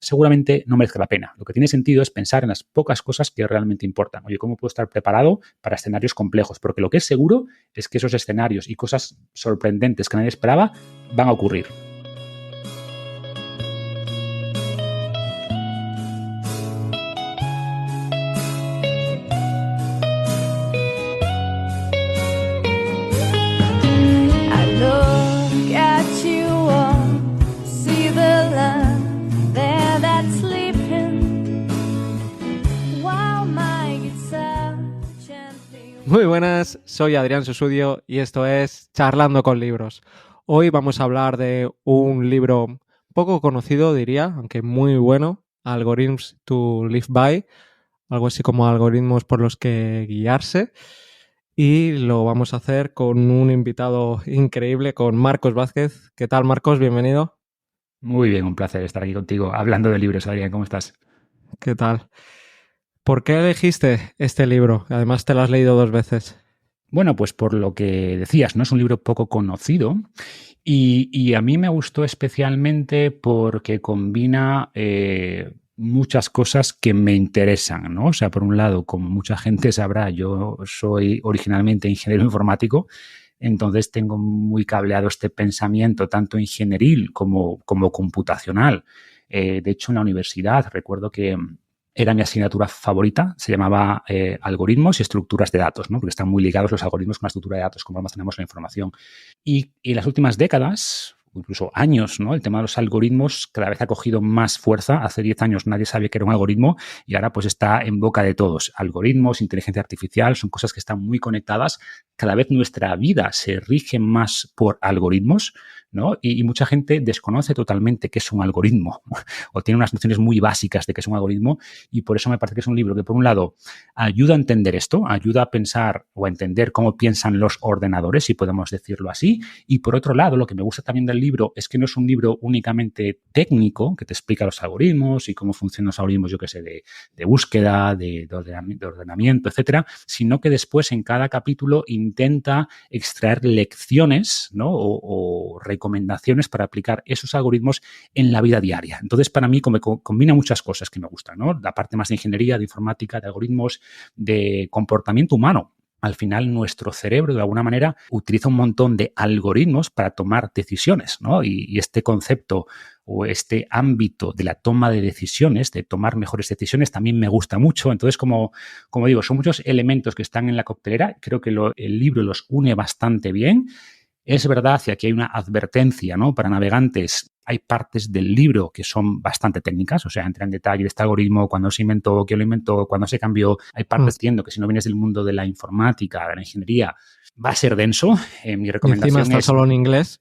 seguramente no merezca la pena. Lo que tiene sentido es pensar en las pocas cosas que realmente importan. Oye, ¿cómo puedo estar preparado para escenarios complejos? Porque lo que es seguro es que esos escenarios y cosas sorprendentes que nadie esperaba van a ocurrir. Muy buenas, soy Adrián Susudio y esto es Charlando con Libros. Hoy vamos a hablar de un libro poco conocido, diría, aunque muy bueno, Algorithms to Live By, algo así como algoritmos por los que guiarse. Y lo vamos a hacer con un invitado increíble, con Marcos Vázquez. ¿Qué tal, Marcos? Bienvenido. Muy bien, un placer estar aquí contigo hablando de libros, Adrián. ¿Cómo estás? ¿Qué tal? ¿Por qué elegiste este libro? Además, te lo has leído 2 veces. Bueno, pues por lo que decías, ¿no? Es un libro poco conocido y a mí me gustó especialmente porque combina muchas cosas que me interesan, ¿no? O sea, por un lado, como mucha gente sabrá, yo soy originalmente ingeniero informático, entonces tengo muy cableado este pensamiento tanto ingenieril como computacional. De hecho, en la universidad recuerdo que era mi asignatura favorita, se llamaba algoritmos y estructuras de datos, ¿no? Porque están muy ligados los algoritmos con la estructura de datos, cómo almacenamos la información. Y en las últimas décadas, incluso años, ¿no? El tema de los algoritmos cada vez ha cogido más fuerza. Hace 10 años nadie sabía que era un algoritmo y ahora pues está en boca de todos. Algoritmos, inteligencia artificial, son cosas que están muy conectadas. Cada vez nuestra vida se rige más por algoritmos, ¿no? Y mucha gente desconoce totalmente qué es un algoritmo o tiene unas nociones muy básicas de qué es un algoritmo y por eso me parece que es un libro que, por un lado, ayuda a entender esto, ayuda a pensar o a entender cómo piensan los ordenadores, si podemos decirlo así, y por otro lado, lo que me gusta también del libro es que no es un libro únicamente técnico, que te explica los algoritmos y cómo funcionan los algoritmos, yo qué sé, de búsqueda, de ordenamiento, etcétera, sino que después en cada capítulo intenta extraer lecciones, ¿no? o recomendaciones para aplicar esos algoritmos en la vida diaria. Entonces, para mí, combina muchas cosas que me gustan, ¿no? La parte más de ingeniería, de informática, de algoritmos, de comportamiento humano. Al final, nuestro cerebro, de alguna manera, utiliza un montón de algoritmos para tomar decisiones, ¿no? Y este concepto o este ámbito de la toma de decisiones, de tomar mejores decisiones, también me gusta mucho. Entonces, como digo, son muchos elementos que están en la coctelera. Creo que el libro los une bastante bien. Es verdad, y aquí hay una advertencia, ¿no? Para navegantes, hay partes del libro que son bastante técnicas, o sea, entra en detalle de este algoritmo, cuándo se inventó, quién lo inventó, cuándo se cambió. Hay partes, entiendo que si no vienes del mundo de la informática, de la ingeniería, va a ser denso. Mi recomendación y encima está solo en inglés.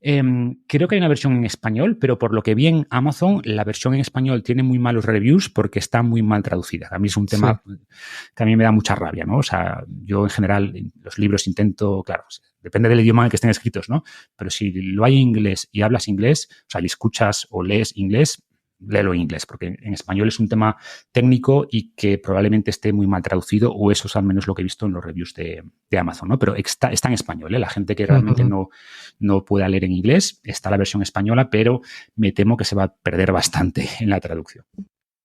Creo que hay una versión en español, pero por lo que vi en Amazon, la versión en español tiene muy malos reviews porque está muy mal traducida. A mí es un tema que a mí me da mucha rabia, ¿no? O sea, yo en general los libros intento, claro, depende del idioma en el que estén escritos, ¿no? Pero si lo hay en inglés y hablas inglés, o sea, le escuchas o lees inglés, léelo en inglés, porque en español es un tema técnico y que probablemente esté muy mal traducido, o eso es al menos lo que he visto en los reviews de Amazon, ¿no? Pero está en español, ¿eh? La gente que realmente no pueda leer en inglés, está la versión española, pero me temo que se va a perder bastante en la traducción.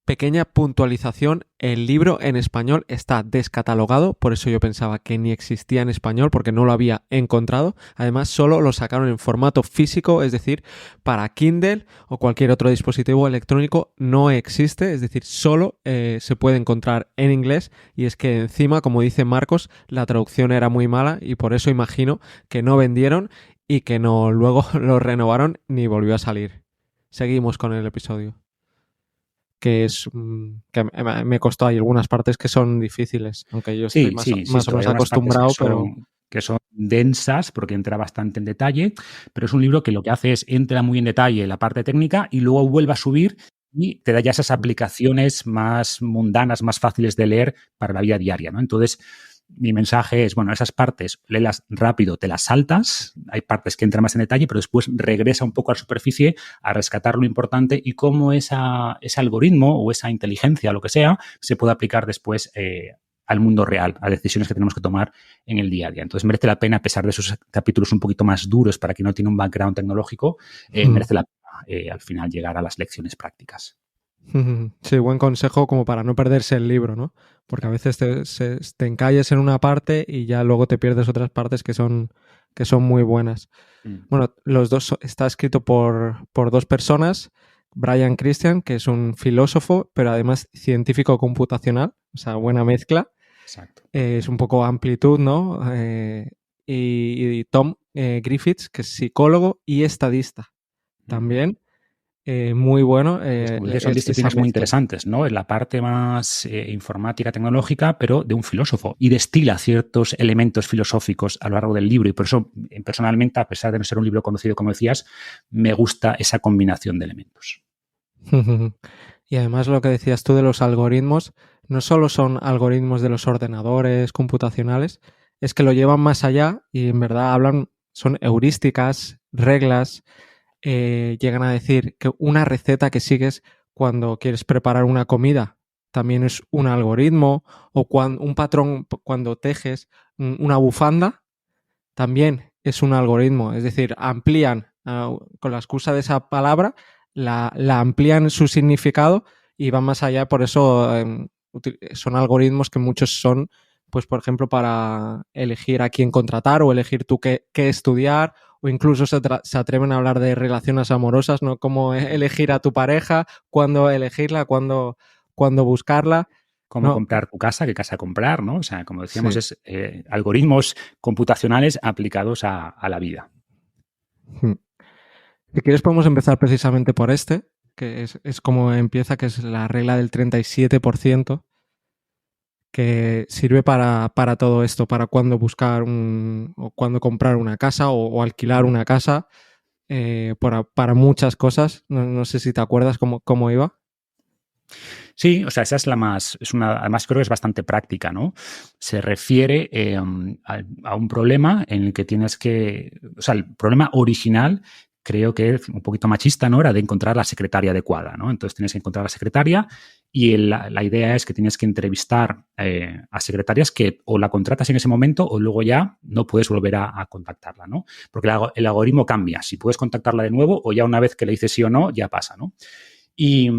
Pequeña puntualización, el libro en español está descatalogado, por eso yo pensaba que ni existía en español porque no lo había encontrado. Además, solo lo sacaron en formato físico, es decir, para Kindle o cualquier otro dispositivo electrónico no existe, es decir, solo se puede encontrar en inglés y es que encima, como dice Marcos, la traducción era muy mala y por eso imagino que no vendieron y que no luego lo renovaron ni volvió a salir. Seguimos con el episodio. Que me costó. Hay algunas partes que son difíciles, aunque yo estoy más o menos acostumbrado, que son densas porque entra bastante en detalle, pero es un libro que lo que hace es entra muy en detalle en la parte técnica y luego vuelve a subir y te da ya esas aplicaciones más mundanas, más fáciles de leer para la vida diaria, ¿no? Entonces, mi mensaje es, bueno, esas partes, léelas rápido, te las saltas, hay partes que entran más en detalle, pero después regresa un poco a la superficie a rescatar lo importante y cómo ese algoritmo o esa inteligencia, lo que sea, se puede aplicar después al mundo real, a decisiones que tenemos que tomar en el día a día. Entonces, merece la pena, a pesar de esos capítulos un poquito más duros para quien no tiene un background tecnológico, merece la pena al final llegar a las lecciones prácticas. Sí, buen consejo como para no perderse el libro, ¿no? Porque a veces te encalles en una parte y ya luego te pierdes otras partes que son muy buenas. Mm. Bueno, está escrito por dos personas, Brian Christian, que es un filósofo, pero además científico computacional, o sea, buena mezcla. Exacto. Es un poco amplitud, ¿no? Y Tom Griffiths, que es psicólogo y estadista. Ujú. También muy bueno Pues como dices, son esa disciplinas muy mezcla. interesantes, ¿no? En la parte más informática, tecnológica, pero de un filósofo. Y destila ciertos elementos filosóficos a lo largo del libro. Y por eso, personalmente, a pesar de no ser un libro conocido, como decías, me gusta esa combinación de elementos. Y además lo que decías tú de los algoritmos, no solo son algoritmos de los ordenadores computacionales, es que lo llevan más allá y en verdad son heurísticas, reglas, llegan a decir que una receta que sigues cuando quieres preparar una comida también es un algoritmo, o un patrón cuando tejes una bufanda también es un algoritmo, es decir, amplían, con la excusa de esa palabra, la amplían su significado y van más allá, por eso son algoritmos que muchos son, pues por ejemplo, para elegir a quién contratar o elegir tú qué estudiar, o incluso se atreven a hablar de relaciones amorosas, ¿no? Cómo elegir a tu pareja, cuándo elegirla, cuándo buscarla, Cómo ¿no? comprar tu casa, qué casa comprar, ¿no? O sea, como decíamos, Sí. es algoritmos computacionales aplicados a la vida. Hmm. Si quieres podemos empezar precisamente por que es como empieza, que es la regla del 37%, que sirve para todo esto, para cuándo buscar o cuándo comprar una casa o alquilar una casa, para muchas cosas. No sé si te acuerdas cómo iba. Sí, o sea, esa es la más, además creo que es bastante práctica, ¿no? Se refiere a un problema en el que tienes que, o sea, el problema original creo que es un poquito machista, ¿no? Era de encontrar la secretaria adecuada, ¿no? Entonces tienes que encontrar la secretaria y la idea es que tienes que entrevistar a secretarias que o la contratas en ese momento o luego ya no puedes volver a contactarla, ¿no? Porque el algoritmo cambia. Si puedes contactarla de nuevo o ya una vez que le dices sí o no, ya pasa, ¿no? Y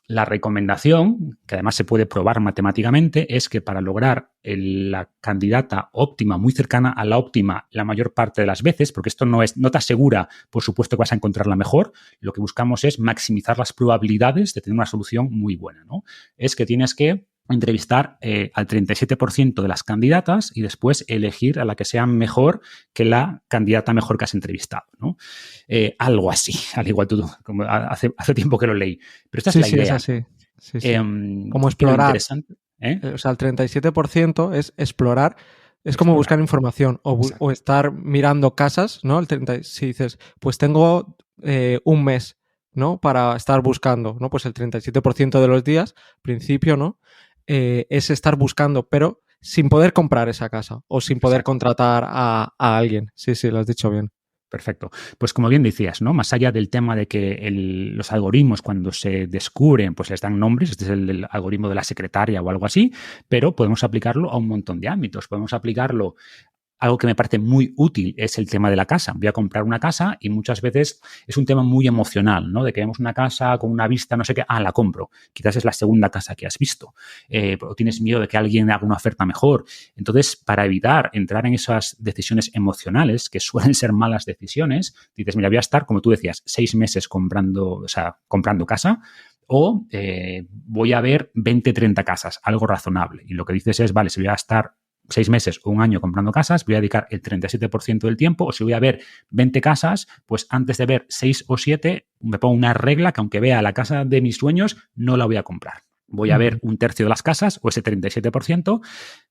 la recomendación, que además se puede probar matemáticamente, es que para lograr la candidata óptima, muy cercana a la óptima la mayor parte de las veces, porque esto no te asegura, por supuesto, que vas a encontrar la mejor, lo que buscamos es maximizar las probabilidades de tener una solución muy buena, ¿no? Es que tienes que entrevistar al 37% de las candidatas y después elegir a la que sea mejor que la candidata mejor que has entrevistado, ¿no? Algo así, al igual tú, como hace tiempo que lo leí. Pero esta es Sí, la sí, es idea. así. Sí, sí. Como Y lo explorar. interesante, ¿eh? O sea, el 37% es explorar, es como Explorar. buscar información o Exacto. estar mirando casas, ¿no? Si dices, pues tengo un mes, ¿no? Para estar buscando, ¿no? Pues el 37% de los días, principio, ¿no? Es estar buscando, pero sin poder comprar esa casa o sin poder Exacto. contratar a alguien. Sí, sí, lo has dicho bien. Perfecto. Pues como bien decías, ¿no? Más allá del tema de que los algoritmos cuando se descubren, pues les dan nombres, este es el algoritmo de la secretaria o algo así, pero podemos aplicarlo a un montón de ámbitos. Podemos aplicarlo. Algo que me parece muy útil es el tema de la casa. Voy a comprar una casa y muchas veces es un tema muy emocional, ¿no? De que vemos una casa con una vista, no sé qué, la compro. Quizás es la segunda casa que has visto. O tienes miedo de que alguien haga una oferta mejor. Entonces, para evitar entrar en esas decisiones emocionales, que suelen ser malas decisiones, dices, mira, voy a estar, como tú decías, 6 meses comprando casa, o voy a ver 20, 30 casas, algo razonable. Y lo que dices es, vale, si voy a estar 6 meses o un año comprando casas, voy a dedicar el 37% del tiempo, o si voy a ver 20 casas, pues antes de ver 6 o 7, me pongo una regla que aunque vea la casa de mis sueños, no la voy a comprar. Voy a ver un tercio de las casas o ese 37%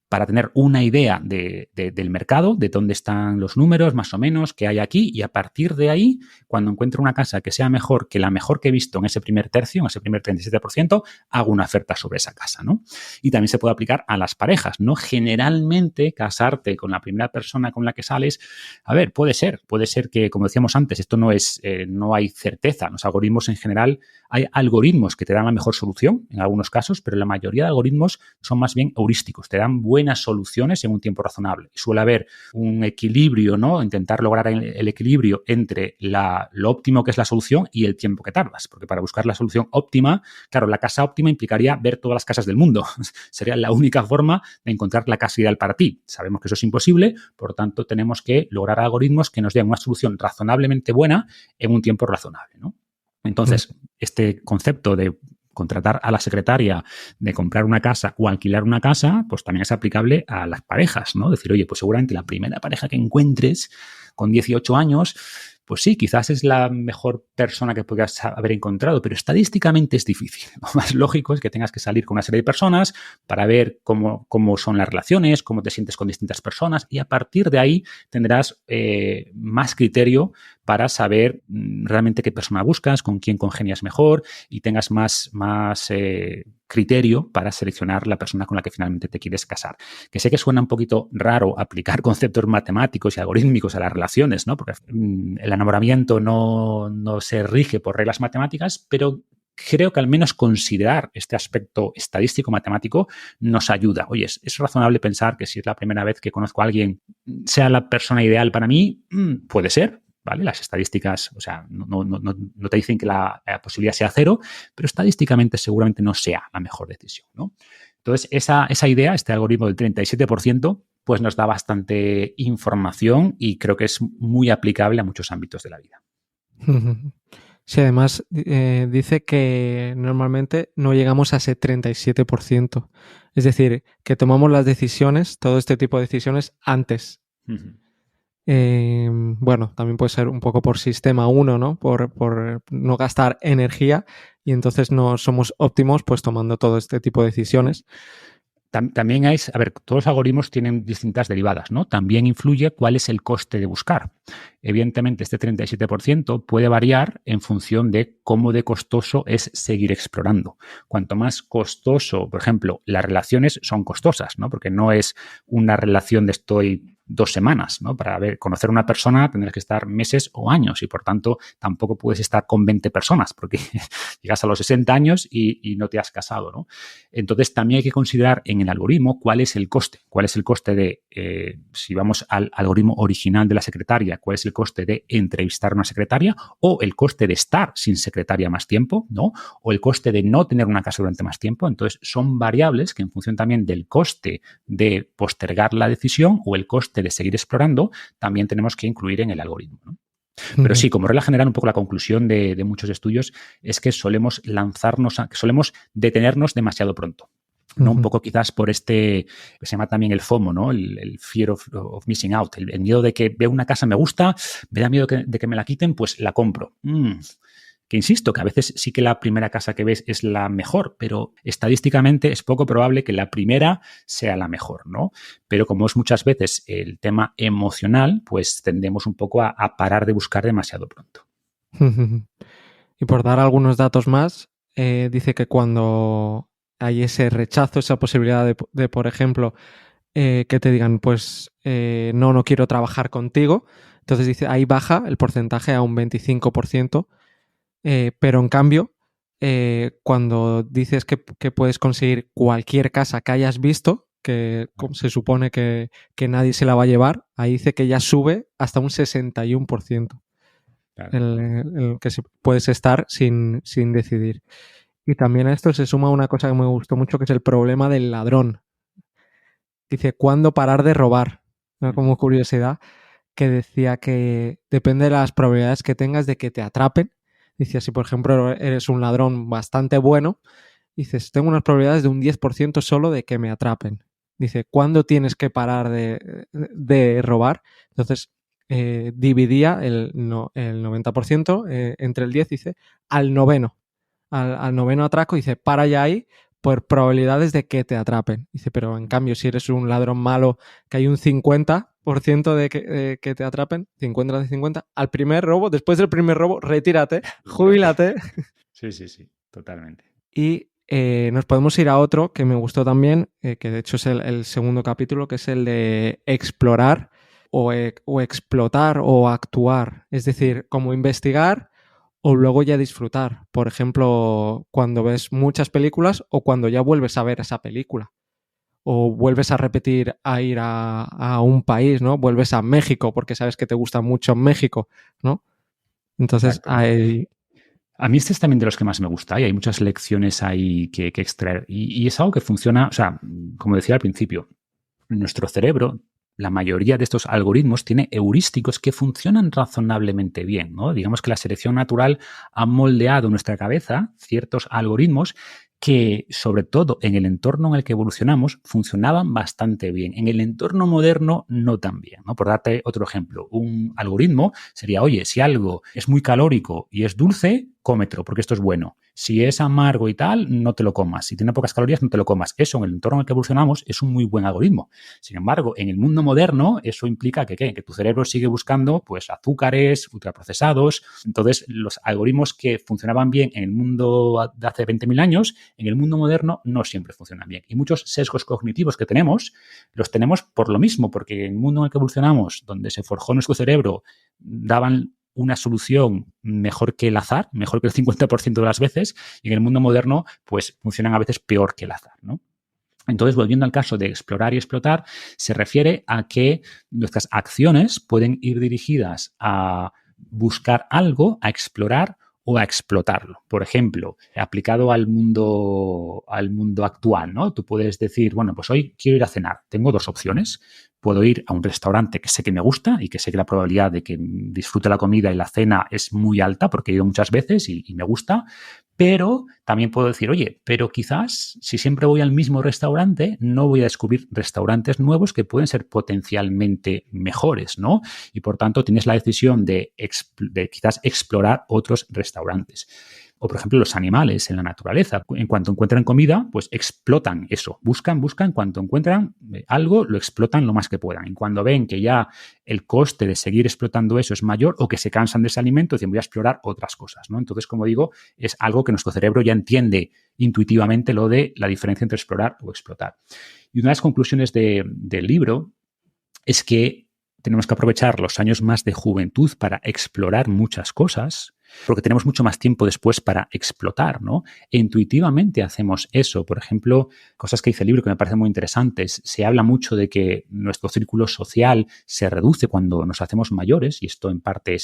para tener una idea del mercado, de dónde están los números más o menos que hay aquí, y a partir de ahí, cuando encuentro una casa que sea mejor que la mejor que he visto en ese primer tercio, en ese primer 37%, hago una oferta sobre esa casa, ¿no? Y también se puede aplicar a las parejas, ¿no? Generalmente, casarte con la primera persona con la que sales, a ver, puede ser que, como decíamos antes, esto no hay certeza. Los algoritmos en general Hay algoritmos que te dan la mejor solución en algunos casos, pero la mayoría de algoritmos son más bien heurísticos, te dan buenas soluciones en un tiempo razonable. Y suele haber un equilibrio, ¿no? Intentar lograr el equilibrio entre lo óptimo que es la solución y el tiempo que tardas, porque para buscar la solución óptima, claro, la casa óptima implicaría ver todas las casas del mundo. Sería la única forma de encontrar la casa ideal para ti. Sabemos que eso es imposible, por tanto, tenemos que lograr algoritmos que nos den una solución razonablemente buena en un tiempo razonable, ¿no? Entonces, este concepto de contratar a la secretaria, de comprar una casa o alquilar una casa, pues también es aplicable a las parejas, ¿no? Decir, oye, pues seguramente la primera pareja que encuentres con 18 años, pues sí, quizás es la mejor persona que podrías haber encontrado, pero estadísticamente es difícil. Lo más lógico es que tengas que salir con una serie de personas para ver cómo son las relaciones, cómo te sientes con distintas personas, y a partir de ahí tendrás más criterio para saber realmente qué persona buscas, con quién congenias mejor y tengas más criterio para seleccionar la persona con la que finalmente te quieres casar. Que sé que suena un poquito raro aplicar conceptos matemáticos y algorítmicos a las relaciones, ¿no? Porque el enamoramiento no se rige por reglas matemáticas, pero creo que al menos considerar este aspecto estadístico matemático nos ayuda. Oye, es razonable pensar que si es la primera vez que conozco a alguien, sea la persona ideal para mí, puede ser, ¿vale? Las estadísticas, o sea, no te dicen que la posibilidad sea cero, pero estadísticamente seguramente no sea la mejor decisión, ¿no? Entonces, esa idea, este algoritmo del 37%, pues nos da bastante información y creo que es muy aplicable a muchos ámbitos de la vida. Sí, además dice que normalmente no llegamos a ese 37%. Es decir, que tomamos las decisiones, todo este tipo de decisiones, antes. Bueno, también puede ser un poco por sistema 1, ¿no? Por no gastar energía, y entonces no somos óptimos pues tomando todo este tipo de decisiones. También hay, a ver, todos los algoritmos tienen distintas derivadas, ¿no? También influye cuál es el coste de buscar. Evidentemente, este 37% puede variar en función de cómo de costoso es seguir explorando. Cuanto más costoso, por ejemplo, las relaciones son costosas, ¿no? Porque no es una relación de estoy 2 semanas, ¿no? Para conocer a una persona tendrás que estar meses o años y, por tanto, tampoco puedes estar con 20 personas porque llegas a los 60 años y no te has casado, ¿no? Entonces, también hay que considerar en el algoritmo cuál es el coste. ¿Cuál es el coste de, si vamos al algoritmo original de la secretaria, cuál es el coste de entrevistar a una secretaria o el coste de estar sin secretaria más tiempo, ¿no? O el coste de no tener una casa durante más tiempo. Entonces, son variables que en función también del coste de postergar la decisión o el coste de seguir explorando, también tenemos que incluir en el algoritmo, ¿no? Pero sí, como regla general, un poco la conclusión de muchos estudios es que solemos solemos detenernos demasiado pronto. ¿No? Un poco quizás por que se llama también el FOMO, ¿no? El fear of missing out, el miedo de que veo una casa, me gusta, me da miedo de que me la quiten, pues la compro. Que insisto, que a veces sí que la primera casa que ves es la mejor, pero estadísticamente es poco probable que la primera sea la mejor, ¿no? Pero como es muchas veces el tema emocional, pues tendemos un poco a parar de buscar demasiado pronto. Y por dar algunos datos más, dice que cuando hay ese rechazo, esa posibilidad de por ejemplo, que te digan, pues no quiero trabajar contigo, entonces dice, ahí baja el porcentaje a un 25%, pero en cambio, cuando dices que puedes conseguir cualquier casa que hayas visto, que se supone que nadie se la va a llevar, ahí dice que ya sube hasta un 61%. Claro. El que puedes estar sin decidir. Y también a esto se suma una cosa que me gustó mucho, que es el problema del ladrón. Dice, ¿cuándo parar de robar? Como curiosidad, que decía que depende de las probabilidades que tengas de que te atrapen. Dice, si por ejemplo eres un ladrón bastante bueno, dices, tengo unas probabilidades de un 10% solo de que me atrapen. Dice, ¿cuándo tienes que parar de robar? Entonces, dividía el 90% entre el 10, dice, al noveno atraco, dice, para ya ahí por probabilidades de que te atrapen. Dice, pero en cambio, si eres un ladrón malo, que hay un 50% de que te atrapen, 50 de 50, al primer robo, después del primer robo, retírate, jubílate. Sí, totalmente. Y nos podemos ir a otro que me gustó también, que de hecho es el segundo capítulo, que es el de explorar o explotar o actuar. Es decir, como investigar o luego ya disfrutar. Por ejemplo, cuando ves muchas películas o cuando ya vuelves a ver esa película. O vuelves a repetir a ir a un país, ¿no? Vuelves a México porque sabes que te gusta mucho México, ¿no? Entonces, Exacto. A mí este es también de los que más me gusta y hay muchas lecciones ahí que extraer. Y es algo que funciona, o sea, como decía al principio, nuestro cerebro, la mayoría de estos algoritmos tiene heurísticos que funcionan razonablemente bien, ¿no? Digamos que la selección natural ha moldeado nuestra cabeza ciertos algoritmos que, sobre todo en el entorno en el que evolucionamos, funcionaban bastante bien. En el entorno moderno, no tan bien, ¿no? Por darte otro ejemplo, un algoritmo sería, oye, si algo es muy calórico y es dulce, cómetelo, porque esto es bueno. Si es amargo y tal, no te lo comas. Si tiene pocas calorías, no te lo comas. Eso, en el entorno en el que evolucionamos, es un muy buen algoritmo. Sin embargo, en el mundo moderno, eso implica que, ¿qué? Que tu cerebro sigue buscando pues, azúcares, ultraprocesados. Entonces, los algoritmos que funcionaban bien en el mundo de hace 20.000 años, en el mundo moderno no siempre funcionan bien. Y muchos sesgos cognitivos que tenemos, los tenemos por lo mismo, porque en el mundo en el que evolucionamos, donde se forjó nuestro cerebro, daban una solución mejor que el azar, mejor que el 50% de las veces, y en el mundo moderno, pues funcionan a veces peor que el azar, ¿no? Entonces, volviendo al caso de explorar y explotar, se refiere a que nuestras acciones pueden ir dirigidas a buscar algo, a explorar o a explotarlo. Por ejemplo, aplicado al mundo actual, ¿no? Tú puedes decir, bueno, pues hoy quiero ir a cenar. Tengo dos opciones. Puedo ir a un restaurante que sé que me gusta y que sé que la probabilidad de que disfrute la comida y la cena es muy alta porque he ido muchas veces y me gusta. Pero también puedo decir, oye, pero quizás si siempre voy al mismo restaurante, no voy a descubrir restaurantes nuevos que pueden ser potencialmente mejores, ¿no? Y por tanto tienes la decisión de quizás explorar otros restaurantes. O, por ejemplo, los animales en la naturaleza. En cuanto encuentran comida, pues explotan eso. Buscan, en cuanto encuentran algo, lo explotan lo más que puedan. Y cuando ven que ya el coste de seguir explotando eso es mayor o que se cansan de ese alimento, dicen voy a explorar otras cosas, ¿no? Entonces, como digo, es algo que nuestro cerebro ya entiende intuitivamente lo de la diferencia entre explorar o explotar. Y una de las conclusiones del libro es que tenemos que aprovechar los años más de juventud para explorar muchas cosas, porque tenemos mucho más tiempo después para explotar, ¿no? E intuitivamente hacemos eso. Por ejemplo, cosas que dice el libro que me parecen muy interesantes. Se habla mucho de que nuestro círculo social se reduce cuando nos hacemos mayores, y esto en parte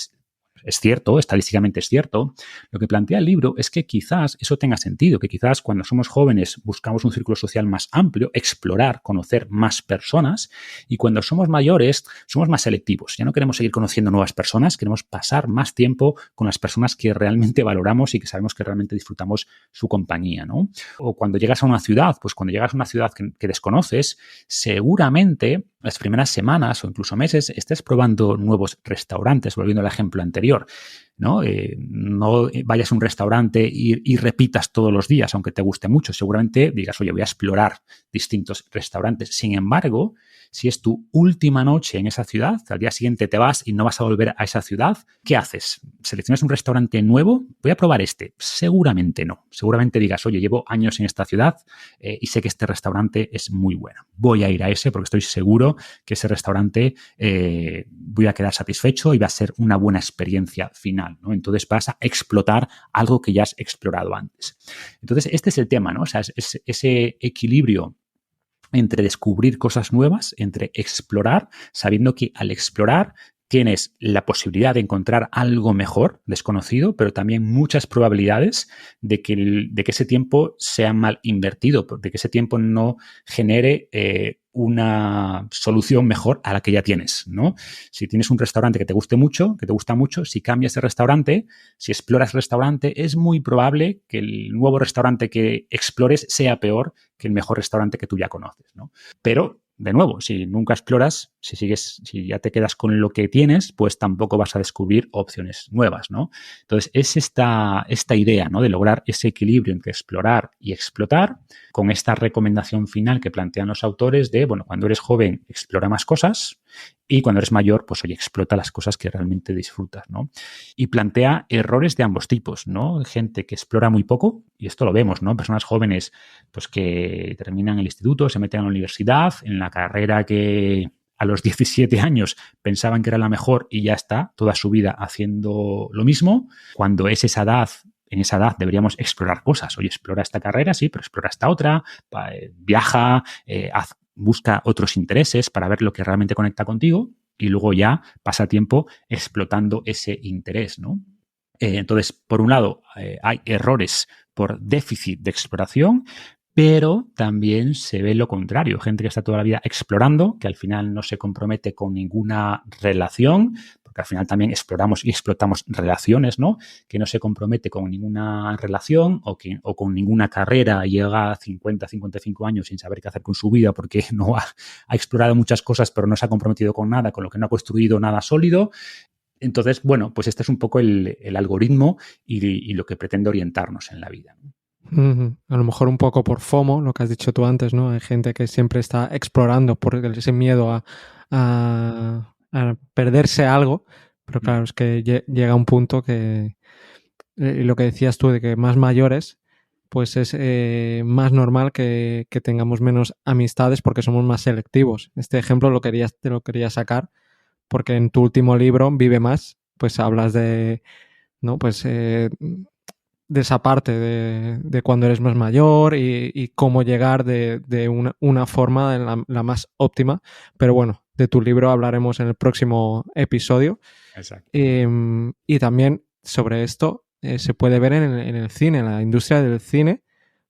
es cierto, estadísticamente es cierto. Lo que plantea el libro es que quizás eso tenga sentido, que quizás cuando somos jóvenes buscamos un círculo social más amplio, explorar, conocer más personas, y cuando somos mayores somos más selectivos. Ya no queremos seguir conociendo nuevas personas, queremos pasar más tiempo con las personas que realmente valoramos y que sabemos que realmente disfrutamos su compañía, ¿no? O cuando llegas a una ciudad, pues cuando llegas a una ciudad que desconoces, seguramente las primeras semanas o incluso meses estés probando nuevos restaurantes, volviendo al ejemplo anterior, ¿no? No vayas a un restaurante y repitas todos los días, aunque te guste mucho. Seguramente digas, oye, voy a explorar distintos restaurantes. Sin embargo, si es tu última noche en esa ciudad, al día siguiente te vas y no vas a volver a esa ciudad, ¿qué haces? ¿Seleccionas un restaurante nuevo? Voy a probar este. Seguramente no. Seguramente digas, oye, llevo años en esta ciudad y sé que este restaurante es muy bueno. Voy a ir a ese porque estoy seguro que ese restaurante voy a quedar satisfecho y va a ser una buena experiencia final, ¿no? Entonces vas a explotar algo que ya has explorado antes. Entonces este es el tema, ¿no? O sea, es ese equilibrio entre descubrir cosas nuevas, entre explorar, sabiendo que al explorar tienes la posibilidad de encontrar algo mejor, desconocido, pero también muchas probabilidades de que ese tiempo sea mal invertido, de que ese tiempo no genere una solución mejor a la que ya tienes, ¿no? Si tienes un restaurante que te guste mucho, que te gusta mucho, si cambias de restaurante, si exploras el restaurante, es muy probable que el nuevo restaurante que explores sea peor que el mejor restaurante que tú ya conoces, ¿no? Pero de nuevo, si nunca exploras, si ya te quedas con lo que tienes, pues tampoco vas a descubrir opciones nuevas, ¿no? Entonces, es esta idea, ¿no? De lograr ese equilibrio entre explorar y explotar, con esta recomendación final que plantean los autores de, bueno, cuando eres joven, explora más cosas, y cuando eres mayor, pues oye, explota las cosas que realmente disfrutas, ¿no? Y plantea errores de ambos tipos, ¿no? Gente que explora muy poco, y esto lo vemos, ¿no? Personas jóvenes, pues que terminan el instituto, se meten a la universidad, en la carrera que a los 17 años pensaban que era la mejor y ya está, toda su vida haciendo lo mismo, cuando es esa edad. En esa edad deberíamos explorar cosas. Oye, explora esta carrera, sí, pero explora esta otra, viaja, busca otros intereses para ver lo que realmente conecta contigo y luego ya pasa tiempo explotando ese interés, ¿no? Entonces, por un lado, hay errores por déficit de exploración, pero también se ve lo contrario. Gente que está toda la vida explorando, que al final no se compromete con ninguna relación, porque al final también exploramos y explotamos relaciones, ¿no? Que no se compromete con ninguna relación o con ninguna carrera, llega a 50, 55 años sin saber qué hacer con su vida porque no ha explorado muchas cosas, pero no se ha comprometido con nada, con lo que no ha construido nada sólido. Entonces, bueno, pues este es un poco el algoritmo y lo que pretende orientarnos en la vida, ¿no? A lo mejor un poco por FOMO, lo que has dicho tú antes, ¿no? Hay gente que siempre está explorando por ese miedo a perderse algo, pero claro, es que llega un punto que, lo que decías tú, de que más mayores, pues es más normal que tengamos menos amistades porque somos más selectivos. Este ejemplo te lo quería sacar porque en tu último libro, Vive Más, pues hablas de, ¿no? Pues de esa parte de cuando eres más mayor y cómo llegar de una forma la más óptima. Pero bueno, de tu libro hablaremos en el próximo episodio. Exacto. Y también sobre esto se puede ver en el cine, en la industria del cine,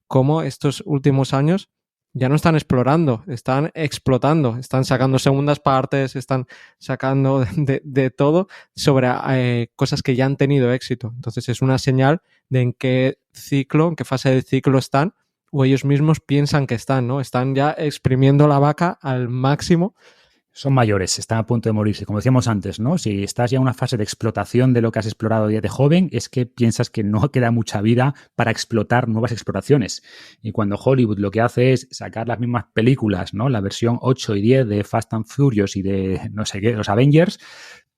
cómo estos últimos años ya no están explorando, están explotando, están sacando segundas partes, están sacando de todo sobre cosas que ya han tenido éxito. Entonces es una señal de en qué ciclo, en qué fase del ciclo están, o ellos mismos piensan que están, ¿no? Están ya exprimiendo la vaca al máximo. Son mayores, están a punto de morirse. Como decíamos antes, ¿no? Si estás ya en una fase de explotación de lo que has explorado ya de joven, es que piensas que no queda mucha vida para explotar nuevas exploraciones. Y cuando Hollywood lo que hace es sacar las mismas películas, ¿no? La versión 8 y 10 de Fast and Furious y de no sé qué, los Avengers,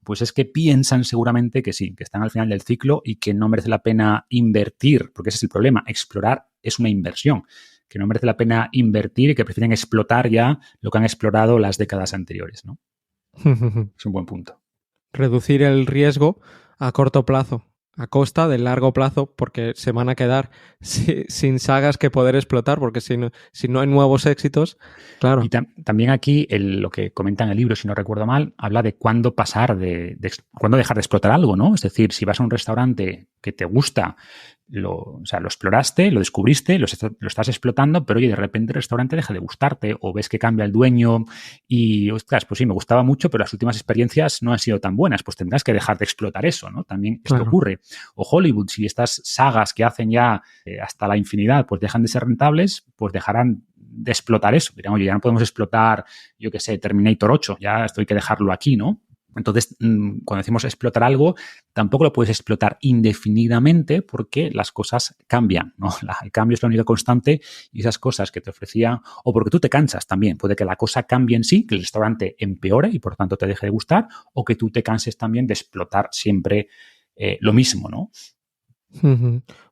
pues es que piensan seguramente que sí, que están al final del ciclo y que no merece la pena invertir, porque ese es el problema. Explorar es una inversión, que no merece la pena invertir y que prefieren explotar ya lo que han explorado las décadas anteriores, ¿no? Es un buen punto. Reducir el riesgo a corto plazo, a costa del largo plazo, porque se van a quedar sin sagas que poder explotar, porque si no hay nuevos éxitos, claro. Y también aquí lo que comenta en el libro, si no recuerdo mal, habla de cuándo pasar, cuándo dejar de explotar algo, ¿no? Es decir, si vas a un restaurante que te gusta, lo exploraste, lo descubriste, lo estás explotando, pero oye, de repente el restaurante deja de gustarte o ves que cambia el dueño y, ostras, pues sí, me gustaba mucho, pero las últimas experiencias no han sido tan buenas, pues tendrás que dejar de explotar eso, ¿no? También esto ocurre. O Hollywood, si estas sagas que hacen ya hasta la infinidad, pues dejan de ser rentables, pues dejarán de explotar eso. Dirán, oye, ya no podemos explotar, yo qué sé, Terminator 8, ya esto hay que dejarlo aquí, ¿no? Entonces, cuando decimos explotar algo, tampoco lo puedes explotar indefinidamente porque las cosas cambian, ¿no? El cambio es la única constante y esas cosas que te ofrecían, o porque tú te cansas también, puede que la cosa cambie en sí, que el restaurante empeore y por tanto te deje de gustar, o que tú te canses también de explotar siempre lo mismo, ¿no?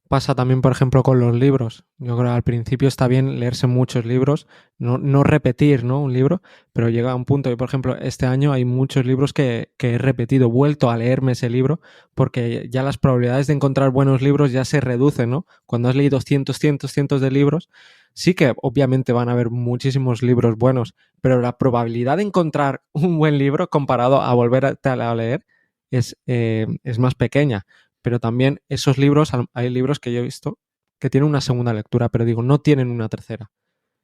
Pasa también, por ejemplo, con los libros. Yo creo que al principio está bien leerse muchos libros, no repetir, ¿no? Un libro, pero llega a un punto que, por ejemplo, este año hay muchos libros que he repetido, vuelto a leerme ese libro, porque ya las probabilidades de encontrar buenos libros ya se reducen, ¿no? Cuando has leído cientos de libros, sí que obviamente van a haber muchísimos libros buenos, pero la probabilidad de encontrar un buen libro comparado a volver a leer es más pequeña. Pero también esos libros, hay libros que yo he visto que tienen una segunda lectura, pero digo, no tienen una tercera.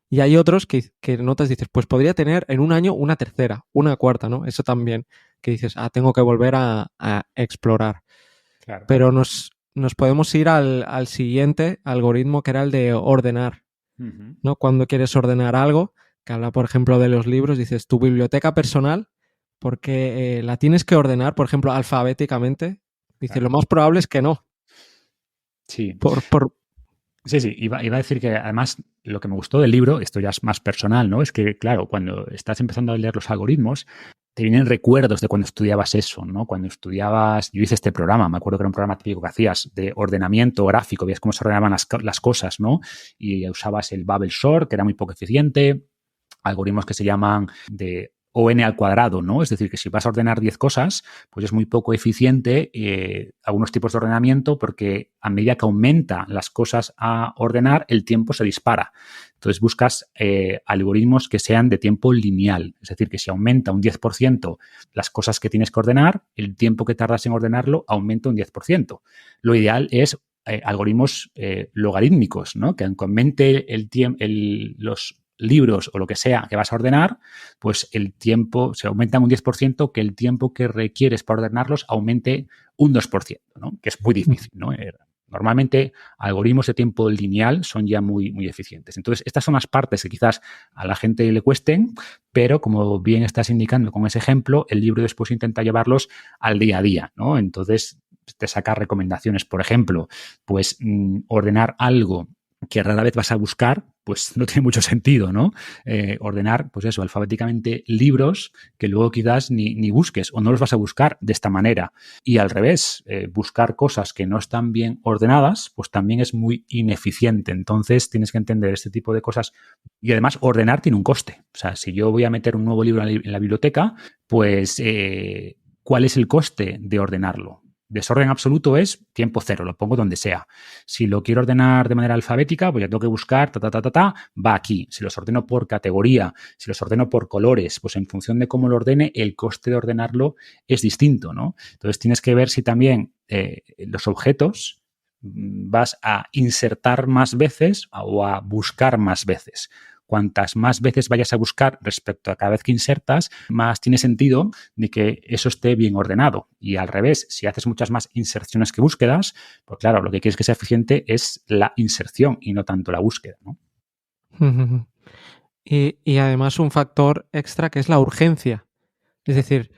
Y hay otros que notas, dices, pues podría tener en un año una tercera, una cuarta, ¿no? Eso también, que dices, tengo que volver a explorar. Claro. Pero nos podemos ir al siguiente algoritmo, que era el de ordenar, ¿no? Cuando quieres ordenar algo, que habla, por ejemplo, de los libros, dices, tu biblioteca personal, porque la tienes que ordenar, por ejemplo, alfabéticamente. Dice, claro. Lo más probable es que no. Sí. Sí, iba a decir que además lo que me gustó del libro, esto ya es más personal, ¿no? Es que, claro, cuando estás empezando a leer los algoritmos, te vienen recuerdos de cuando estudiabas eso, ¿no? Cuando estudiabas, yo hice este programa, me acuerdo que era un programa típico que hacías de ordenamiento gráfico, veías cómo se ordenaban las cosas, ¿no? Y usabas el Bubble Sort, que era muy poco eficiente, algoritmos que se llaman de o n al cuadrado, ¿no? Es decir, que si vas a ordenar 10 cosas, pues es muy poco eficiente algunos tipos de ordenamiento porque a medida que aumenta las cosas a ordenar, el tiempo se dispara. Entonces buscas algoritmos que sean de tiempo lineal. Es decir, que si aumenta un 10% las cosas que tienes que ordenar, el tiempo que tardas en ordenarlo aumenta un 10%. Lo ideal es algoritmos logarítmicos, ¿no? Que aunque aumente los libros o lo que sea que vas a ordenar, pues el tiempo se aumenta un 10%, que el tiempo que requieres para ordenarlos aumente un 2%, ¿no? Que es muy difícil, ¿no? Normalmente, algoritmos de tiempo lineal son ya muy, muy eficientes. Entonces, estas son las partes que quizás a la gente le cuesten, pero como bien estás indicando con ese ejemplo, el libro después intenta llevarlos al día a día, ¿no? Entonces, te saca recomendaciones, por ejemplo, pues ordenar algo que rara vez vas a buscar, pues no tiene mucho sentido, ¿no? Ordenar, pues eso, alfabéticamente libros que luego quizás ni busques o no los vas a buscar de esta manera. Y al revés, buscar cosas que no están bien ordenadas, pues también es muy ineficiente. Entonces tienes que entender este tipo de cosas. Y además, ordenar tiene un coste. O sea, si yo voy a meter un nuevo libro en la biblioteca, pues ¿cuál es el coste de ordenarlo? Desorden absoluto es tiempo cero, lo pongo donde sea. Si lo quiero ordenar de manera alfabética, pues ya tengo que buscar, va aquí. Si los ordeno por categoría, si los ordeno por colores, pues en función de cómo lo ordene, el coste de ordenarlo es distinto, ¿no? Entonces tienes que ver si también los objetos vas a insertar más veces o a buscar más veces. Cuantas más veces vayas a buscar respecto a cada vez que insertas, más tiene sentido de que eso esté bien ordenado. Y al revés, si haces muchas más inserciones que búsquedas, pues claro, lo que quieres que sea eficiente es la inserción y no tanto la búsqueda, ¿no? Y además un factor extra que es la urgencia. Es decir,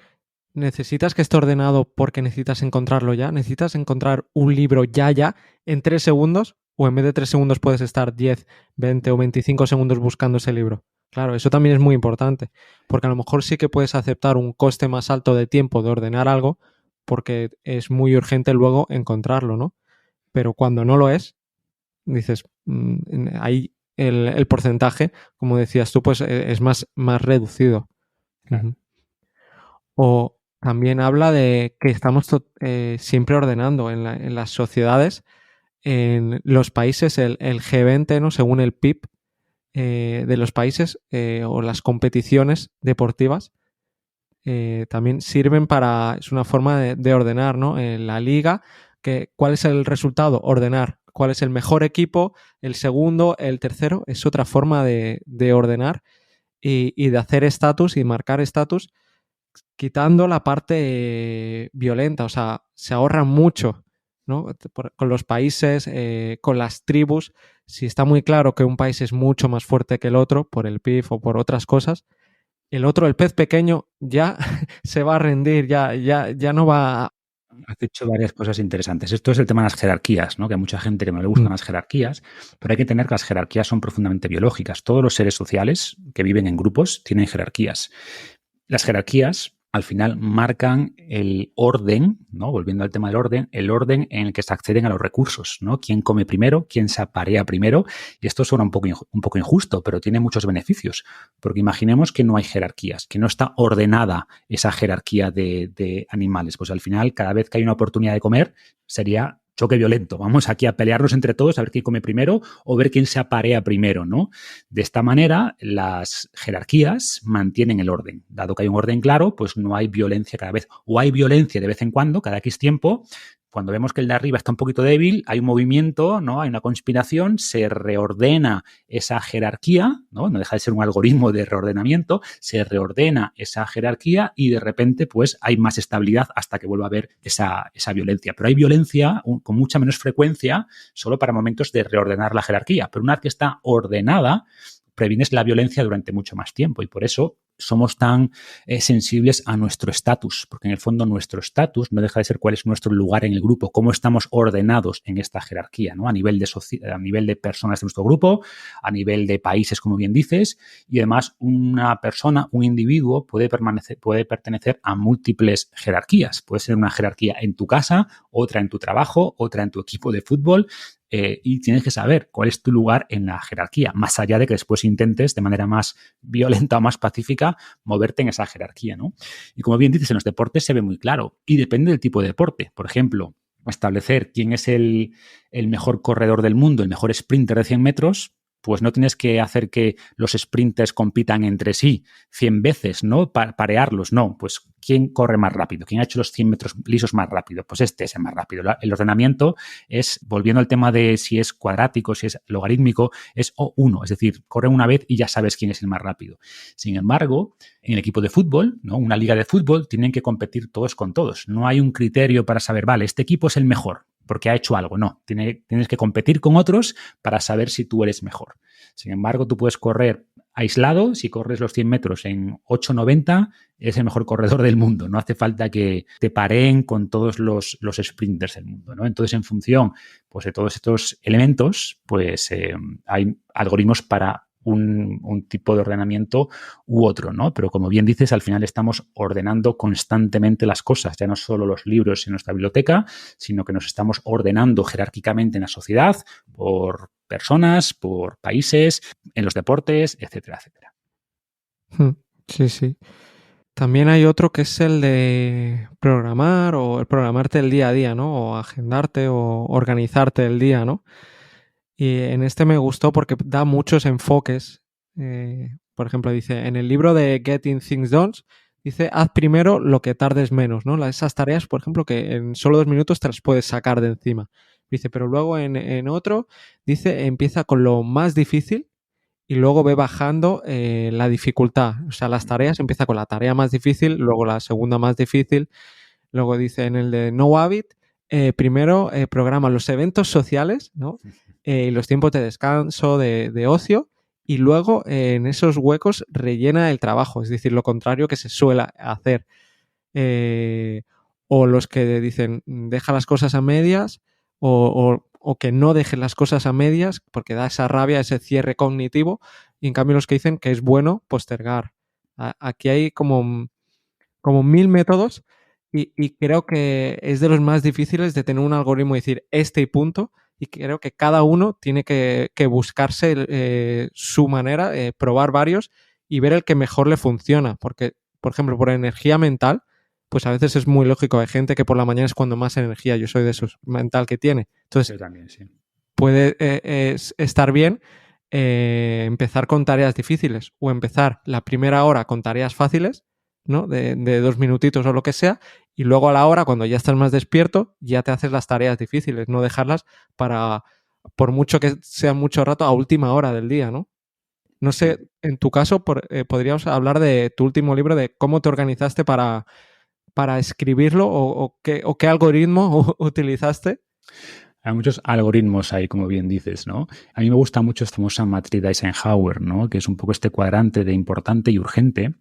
necesitas que esté ordenado porque necesitas encontrarlo ya. Necesitas encontrar un libro ya, en 3 segundos, o en vez de 3 segundos puedes estar 10, 20 o 25 segundos buscando ese libro. Claro, eso también es muy importante, porque a lo mejor sí que puedes aceptar un coste más alto de tiempo de ordenar algo, porque es muy urgente luego encontrarlo, ¿no? Pero cuando no lo es, dices, ahí el porcentaje, como decías tú, pues es más reducido. Claro. O también habla de que estamos siempre ordenando en las sociedades. En los países, el G20, ¿no? Según el PIB de los países o las competiciones deportivas, también sirven para, es una forma de ordenar, ¿no? En la liga, ¿cuál es el resultado? Ordenar. ¿Cuál es el mejor equipo? El segundo, el tercero, es otra forma de ordenar y de hacer estatus y marcar estatus, quitando la parte violenta. O sea, se ahorra mucho, ¿no? Con los países, con las tribus. Si está muy claro que un país es mucho más fuerte que el otro por el PIB o por otras cosas, el otro, el pez pequeño, ya se va a rendir, ya no va a... Has dicho varias cosas interesantes. Esto es el tema de las jerarquías, ¿no? Que a mucha gente que no le gustan las jerarquías, pero hay que tener que las jerarquías son profundamente biológicas. Todos los seres sociales que viven en grupos tienen jerarquías. Las jerarquías, al final, marcan el orden, ¿no? Volviendo al tema del orden, el orden en el que se acceden a los recursos, ¿no? Quién come primero, quién se aparea primero. Y esto suena un poco injusto, pero tiene muchos beneficios. Porque imaginemos que no hay jerarquías, que no está ordenada esa jerarquía de animales. Pues al final, cada vez que hay una oportunidad de comer, sería choque violento. Vamos aquí a pelearnos entre todos a ver quién come primero o ver quién se aparea primero, ¿no? De esta manera, las jerarquías mantienen el orden. Dado que hay un orden claro, pues no hay violencia cada vez. O hay violencia de vez en cuando, cada X tiempo. Cuando vemos que el de arriba está un poquito débil, hay un movimiento, ¿no? Hay una conspiración, se reordena esa jerarquía, ¿no? No deja de ser un algoritmo de reordenamiento, se reordena esa jerarquía y de repente, pues, hay más estabilidad hasta que vuelva a haber esa violencia. Pero hay violencia con mucha menos frecuencia solo para momentos de reordenar la jerarquía. Pero una vez que está ordenada, previenes la violencia durante mucho más tiempo y por eso somos tan sensibles a nuestro estatus, porque en el fondo nuestro estatus no deja de ser cuál es nuestro lugar en el grupo, cómo estamos ordenados en esta jerarquía, ¿no? A nivel de personas de nuestro grupo, a nivel de países, como bien dices, y además una persona, un individuo puede pertenecer a múltiples jerarquías. Puede ser una jerarquía en tu casa, otra en tu trabajo, otra en tu equipo de fútbol. y tienes que saber cuál es tu lugar en la jerarquía, más allá de que después intentes de manera más violenta o más pacífica moverte en esa jerarquía, ¿no? Y como bien dices, en los deportes se ve muy claro y depende del tipo de deporte. Por ejemplo, establecer quién es el mejor corredor del mundo, el mejor sprinter de 100 metros, pues no tienes que hacer que los sprinters compitan entre sí 100 veces, ¿no? Parearlos, no. Pues ¿quién corre más rápido? ¿Quién ha hecho los 100 metros lisos más rápido? Pues este es el más rápido. El ordenamiento es, volviendo al tema de si es cuadrático, si es logarítmico, es O1, es decir, corre una vez y ya sabes quién es el más rápido. Sin embargo, en el equipo de fútbol, ¿no? Una liga de fútbol, tienen que competir todos con todos. No hay un criterio para saber, vale, este equipo es el mejor porque ha hecho algo. No, tienes que competir con otros para saber si tú eres mejor. Sin embargo, tú puedes correr aislado. Si corres los 100 metros en 8:90, es el mejor corredor del mundo. No hace falta que te pareen con todos los sprinters del mundo, ¿no? Entonces, en función, pues, de todos estos elementos, pues hay algoritmos para un tipo de ordenamiento u otro, ¿no? Pero como bien dices, al final estamos ordenando constantemente las cosas, ya no solo los libros en nuestra biblioteca, sino que nos estamos ordenando jerárquicamente en la sociedad por personas, por países, en los deportes, etcétera, etcétera. Sí, sí. También hay otro que es el de programar o el programarte el día a día, ¿no? O agendarte o organizarte el día, ¿no? Y en este me gustó porque da muchos enfoques. Por ejemplo, dice, en el libro de Getting Things Done, dice, haz primero lo que tardes menos, ¿no? Esas tareas, por ejemplo, que en solo 2 minutos te las puedes sacar de encima. Dice, pero luego en otro, dice, empieza con lo más difícil y luego ve bajando la dificultad. O sea, las tareas, empieza con la tarea más difícil, luego la segunda más difícil. Luego dice en el de No Habit, primero programa los eventos sociales, ¿no? Y los tiempos de descanso, de ocio, y luego en esos huecos rellena el trabajo, es decir, lo contrario que se suele hacer. O los que dicen deja las cosas a medias, o que no dejen las cosas a medias, porque da esa rabia, ese cierre cognitivo, y en cambio los que dicen que es bueno postergar. Aquí hay como 1000 métodos y creo que es de los más difíciles de tener un algoritmo y decir este y punto, y creo que cada uno tiene que buscarse su manera, probar varios y ver el que mejor le funciona, porque, por ejemplo, por energía mental, pues a veces es muy lógico, hay gente que por la mañana es cuando más energía, yo soy de esos, mental que tiene. Entonces, yo también, sí. Puede estar bien empezar con tareas difíciles o empezar la primera hora con tareas fáciles, ¿no? De 2 minutitos o lo que sea, y luego a la hora, cuando ya estás más despierto, ya te haces las tareas difíciles, no dejarlas para, por mucho que sea mucho rato, a última hora del día, ¿no? No sé, en tu caso, podríamos hablar de tu último libro, de cómo te organizaste para escribirlo o qué algoritmo utilizaste. Hay muchos algoritmos ahí, como bien dices, ¿no? A mí me gusta mucho esta famosa matriz de Eisenhower, ¿no? Que es un poco este cuadrante de importante y urgente.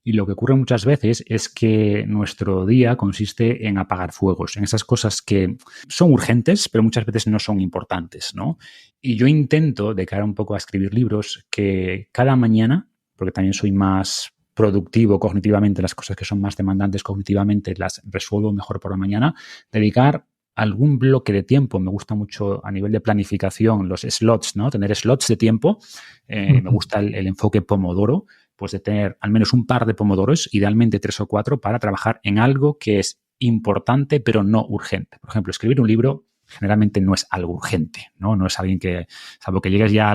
Y lo que ocurre muchas veces es que nuestro día consiste en apagar fuegos, en esas cosas que son urgentes, pero muchas veces no son importantes, ¿no? Y yo intento, de cara un poco a escribir libros, que cada mañana, porque también soy más productivo cognitivamente, las cosas que son más demandantes cognitivamente las resuelvo mejor por la mañana, dedicar algún bloque de tiempo. Me gusta mucho a nivel de planificación los slots, ¿no? Tener slots de tiempo. Me gusta el enfoque Pomodoro, pues de tener al menos un par de pomodoros, idealmente 3 o 4, para trabajar en algo que es importante pero no urgente. Por ejemplo, escribir un libro generalmente no es algo urgente, ¿no? No es alguien que, salvo que llegues ya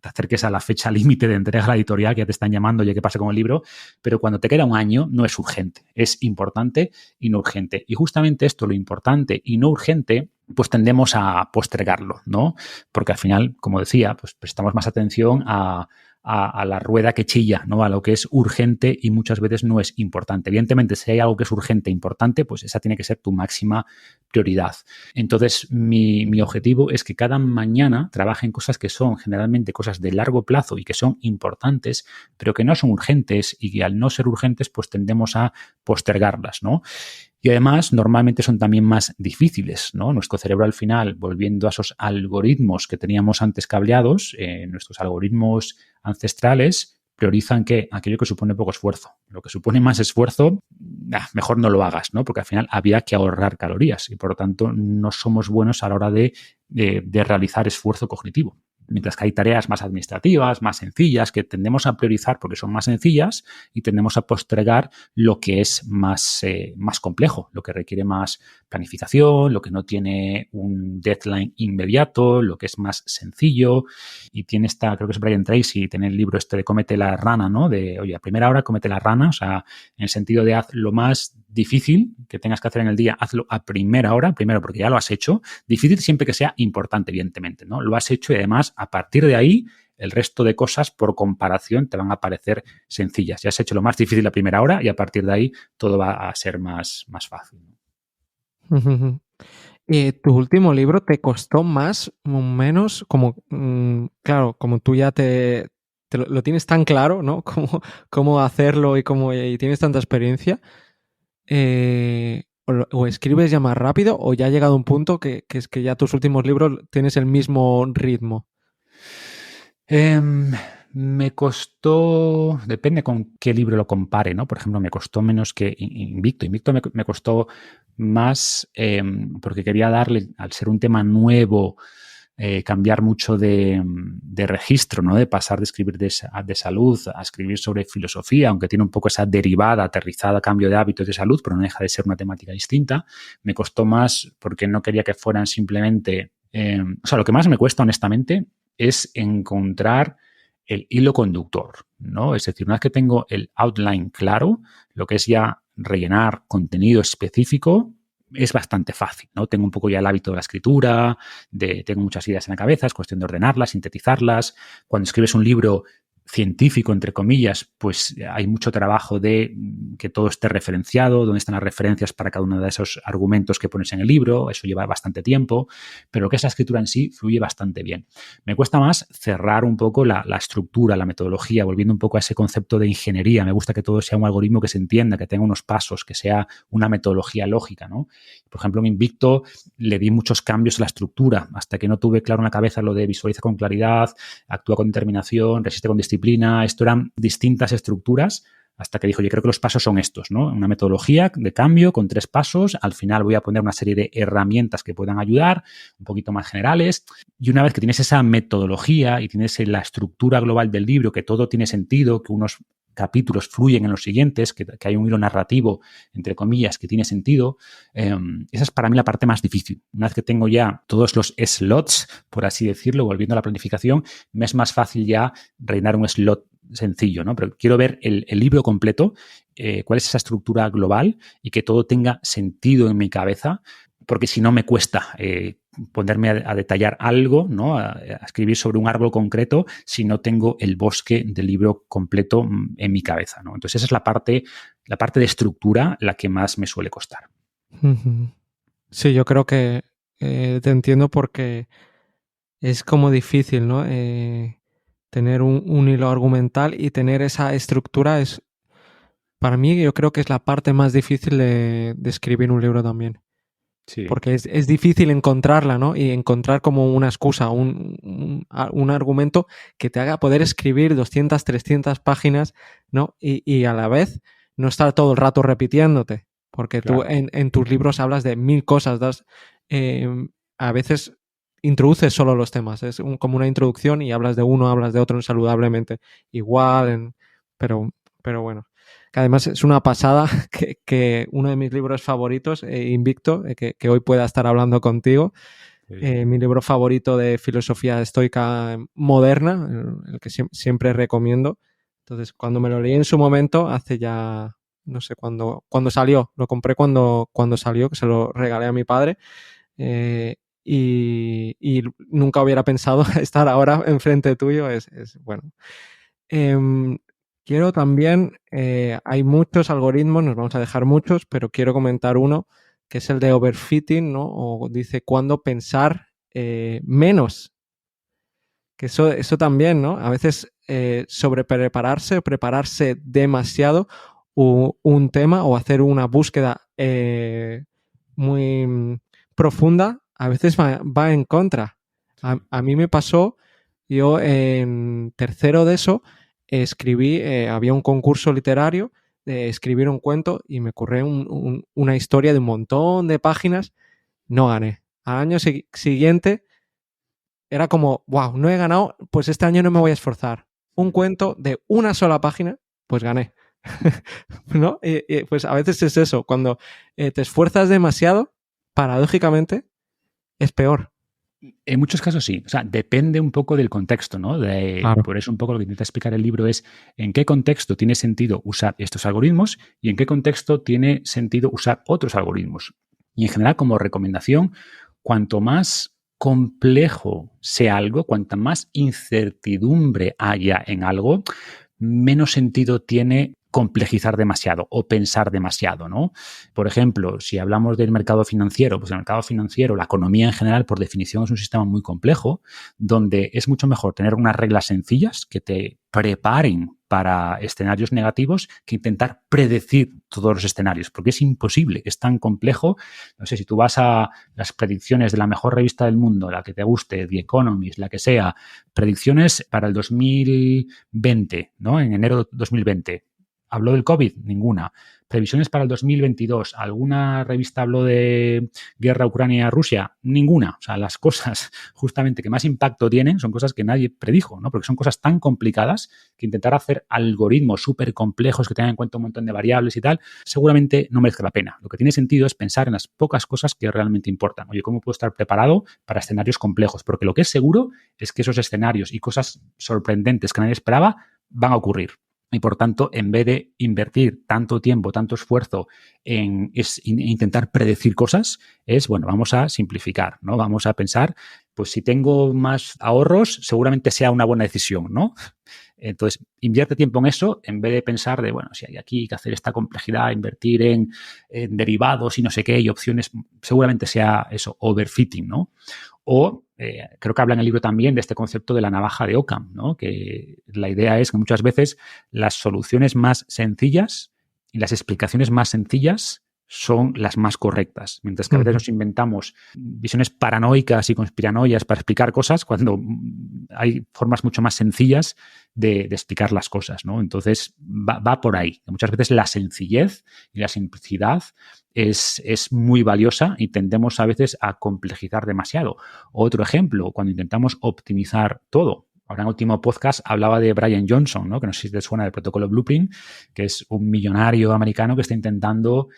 te acerques a la fecha límite de entrega a la editorial, que ya te están llamando, ya qué pasa con el libro, pero cuando te queda un año no es urgente, es importante y no urgente. Y justamente esto, lo importante y no urgente, pues tendemos a postergarlo, ¿no? Porque al final, como decía, pues prestamos más atención a la rueda que chilla, ¿no? A lo que es urgente y muchas veces no es importante. Evidentemente, si hay algo que es urgente e importante, pues esa tiene que ser tu máxima prioridad. Entonces, mi objetivo es que cada mañana trabaje en cosas que son generalmente cosas de largo plazo y que son importantes, pero que no son urgentes, y que al no ser urgentes, pues tendemos a postergarlas, ¿no? Y además, normalmente son también más difíciles, ¿no? Nuestro cerebro, al final, volviendo a esos algoritmos que teníamos antes cableados, nuestros algoritmos ancestrales, priorizan que aquello que supone poco esfuerzo. Lo que supone más esfuerzo, mejor no lo hagas, ¿no? Porque al final había que ahorrar calorías y por lo tanto no somos buenos a la hora de realizar esfuerzo cognitivo. Mientras que hay tareas más administrativas, más sencillas, que tendemos a priorizar porque son más sencillas y tendemos a postergar lo que es más complejo, lo que requiere más planificación, lo que no tiene un deadline inmediato, lo que es más sencillo. Y tiene creo que es Brian Tracy, tiene el libro de Cómete la rana, ¿no? De, oye, a primera hora cómete la rana, o sea, en el sentido de haz lo más difícil que tengas que hacer en el día, hazlo a primera hora, primero porque ya lo has hecho. Difícil siempre que sea importante, evidentemente, ¿no? Lo has hecho y además, a partir de ahí, el resto de cosas, por comparación, te van a parecer sencillas. Ya has hecho lo más difícil la primera hora y a partir de ahí todo va a ser más fácil. ¿Y tu último libro te costó más o menos? Como, claro, como tú ya lo tienes tan claro, ¿no? Cómo hacerlo y tienes tanta experiencia. O escribes ya más rápido o ya ha llegado un punto que es que ya tus últimos libros tienes el mismo ritmo. Me costó, depende con qué libro lo compare, ¿no? Por ejemplo, me costó menos que Invicto. Invicto me costó más porque quería darle, al ser un tema nuevo, cambiar mucho de registro, ¿no? De pasar de escribir de salud a escribir sobre filosofía, aunque tiene un poco esa derivada, aterrizada, cambio de hábitos de salud, pero no deja de ser una temática distinta. Me costó más porque no quería que fueran simplemente... o sea, lo que más me cuesta, honestamente, es encontrar el hilo conductor, ¿no? Es decir, una vez que tengo el outline claro, lo que es ya rellenar contenido específico es bastante fácil, ¿no? Tengo un poco ya el hábito de la escritura, tengo muchas ideas en la cabeza, es cuestión de ordenarlas, sintetizarlas. Cuando escribes un libro científico, entre comillas, pues hay mucho trabajo de que todo esté referenciado, dónde están las referencias para cada uno de esos argumentos que pones en el libro, eso lleva bastante tiempo, pero lo que es la escritura en sí fluye bastante bien. Me cuesta más cerrar un poco la estructura, la metodología, volviendo un poco a ese concepto de ingeniería. Me gusta que todo sea un algoritmo que se entienda, que tenga unos pasos, que sea una metodología lógica, ¿no? Por ejemplo, en Invicto le di muchos cambios a la estructura, hasta que no tuve claro en la cabeza lo de visualiza con claridad, actúa con determinación, resiste con disciplina. Esto eran distintas estructuras hasta que dijo, yo creo que los pasos son estos, ¿no? Una metodología de cambio con 3 pasos. Al final voy a poner una serie de herramientas que puedan ayudar, un poquito más generales. Y una vez que tienes esa metodología y tienes la estructura global del libro, que todo tiene sentido, que unos capítulos fluyen en los siguientes, que hay un hilo narrativo, entre comillas, que tiene sentido. Esa es para mí la parte más difícil. Una vez que tengo ya todos los slots, por así decirlo, volviendo a la planificación, me es más fácil ya rellenar un slot sencillo, ¿no? Pero quiero ver el libro completo, cuál es esa estructura global y que todo tenga sentido en mi cabeza, porque si no me cuesta ponerme a detallar algo, ¿no? A escribir sobre un árbol concreto si no tengo el bosque del libro completo en mi cabeza, ¿no? Entonces esa es la parte de estructura la que más me suele costar. Sí, yo creo que te entiendo porque es como difícil, ¿no? Tener un hilo argumental y tener esa estructura es, para mí, yo creo que es la parte más difícil de escribir un libro también. Sí. Porque es difícil encontrarla, ¿no? Y encontrar como una excusa, un argumento que te haga poder escribir 200, 300 páginas, ¿no? Y a la vez no estar todo el rato repitiéndote. Porque claro, tú en tus libros hablas de 1000 cosas, a veces introduces solo los temas, es como una introducción y hablas de uno, hablas de otro saludablemente igual, pero bueno. Que además es una pasada que uno de mis libros favoritos, Invicto, que hoy pueda estar hablando contigo, mi libro favorito de filosofía estoica moderna, el que siempre recomiendo. Entonces, cuando me lo leí en su momento, hace ya, no sé, cuando salió, lo compré cuando salió, que se lo regalé a mi padre, y nunca hubiera pensado estar ahora enfrente tuyo, es bueno. Quiero también, hay muchos algoritmos, nos vamos a dejar muchos, pero quiero comentar uno que es el de overfitting, ¿no? O dice cuándo pensar menos. Que eso también, ¿no? A veces sobreprepararse o prepararse demasiado un tema o hacer una búsqueda muy profunda, a veces va en contra. A mí me pasó, yo en tercero de eso, escribí, había un concurso literario de escribir un cuento y me ocurrió una historia de un montón de páginas, no gané. Al año siguiente era como, wow, no he ganado, pues este año no me voy a esforzar. Un cuento de una sola página, pues gané. ¿No? Pues a veces es eso, cuando te esfuerzas demasiado, paradójicamente, es peor. En muchos casos sí, o sea, depende un poco del contexto, ¿no? Claro. Por eso un poco lo que intenta explicar el libro es en qué contexto tiene sentido usar estos algoritmos y en qué contexto tiene sentido usar otros algoritmos. Y en general, como recomendación, cuanto más complejo sea algo, cuanta más incertidumbre haya en algo, menos sentido tiene complejizar demasiado o pensar demasiado, ¿no? Por ejemplo, si hablamos del mercado financiero, pues el mercado financiero, la economía en general, por definición, es un sistema muy complejo, donde es mucho mejor tener unas reglas sencillas que te preparen para escenarios negativos que intentar predecir todos los escenarios, porque es imposible, es tan complejo. No sé, si tú vas a las predicciones de la mejor revista del mundo, la que te guste, The Economist, la que sea, predicciones para el 2020, ¿no? En enero de 2020. ¿Habló del COVID? Ninguna. Previsiones para el 2022. ¿Alguna revista habló de guerra Ucrania-Rusia? Ninguna. O sea, las cosas justamente que más impacto tienen son cosas que nadie predijo, ¿no? Porque son cosas tan complicadas que intentar hacer algoritmos súper complejos que tengan en cuenta un montón de variables y tal, seguramente no merece la pena. Lo que tiene sentido es pensar en las pocas cosas que realmente importan. Oye, ¿cómo puedo estar preparado para escenarios complejos? Porque lo que es seguro es que esos escenarios y cosas sorprendentes que nadie esperaba van a ocurrir. Y por tanto, en vez de invertir tanto tiempo, tanto esfuerzo en intentar predecir cosas, bueno, vamos a simplificar, ¿no? Vamos a pensar, pues si tengo más ahorros, seguramente sea una buena decisión, ¿no? Entonces, invierte tiempo en eso en vez de pensar de, bueno, si hay aquí que hacer esta complejidad, invertir en derivados y no sé qué, y opciones, seguramente sea eso, overfitting, ¿no? O creo que habla en el libro también de este concepto de la navaja de Occam, ¿no? Que la idea es que muchas veces las soluciones más sencillas y las explicaciones más sencillas son las más correctas, mientras que a veces nos inventamos visiones paranoicas y conspiranoias para explicar cosas cuando hay formas mucho más sencillas de explicar las cosas, ¿no? Entonces va por ahí. Muchas veces la sencillez y la simplicidad es muy valiosa y tendemos a veces a complejizar demasiado. Otro ejemplo, cuando intentamos optimizar todo. Ahora en el último podcast hablaba de Brian Johnson, ¿no? Que no sé si te suena del protocolo Blueprint, que es un millonario americano que está intentando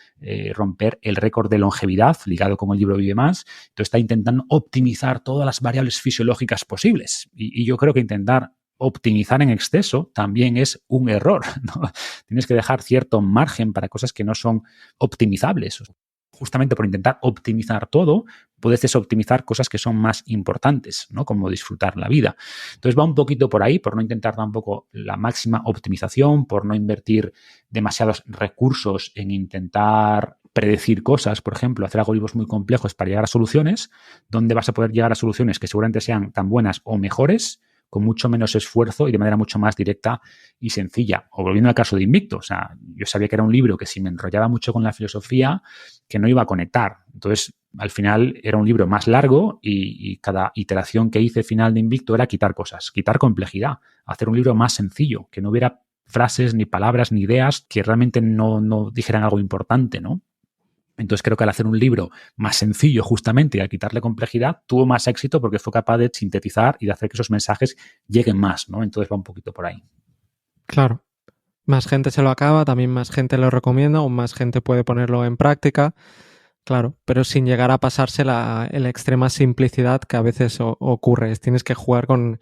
romper el récord de longevidad ligado con el libro Vive Más. Entonces está intentando optimizar todas las variables fisiológicas posibles. Y yo creo que intentar optimizar en exceso también es un error, ¿no? Tienes que dejar cierto margen para cosas que no son optimizables. Justamente por intentar optimizar todo, puedes desoptimizar cosas que son más importantes, ¿no? Como disfrutar la vida. Entonces va un poquito por ahí, por no intentar tampoco la máxima optimización, por no invertir demasiados recursos en intentar predecir cosas, por ejemplo, hacer algoritmos muy complejos para llegar a soluciones, donde vas a poder llegar a soluciones que seguramente sean tan buenas o mejores, con mucho menos esfuerzo y de manera mucho más directa y sencilla. O volviendo al caso de Invicto, o sea, yo sabía que era un libro que si me enrollaba mucho con la filosofía, que no iba a conectar. Entonces, al final era un libro más largo y cada iteración que hice final de Invicto era quitar cosas, quitar complejidad, hacer un libro más sencillo, que no hubiera frases, ni palabras, ni ideas que realmente no dijeran algo importante, ¿no? Entonces creo que al hacer un libro más sencillo justamente y al quitarle complejidad, tuvo más éxito porque fue capaz de sintetizar y de hacer que esos mensajes lleguen más, ¿no? Entonces va un poquito por ahí. Claro. Más gente se lo acaba, también más gente lo recomienda o más gente puede ponerlo en práctica. Claro, pero sin llegar a pasarse la extrema simplicidad que a veces ocurre. Tienes que jugar con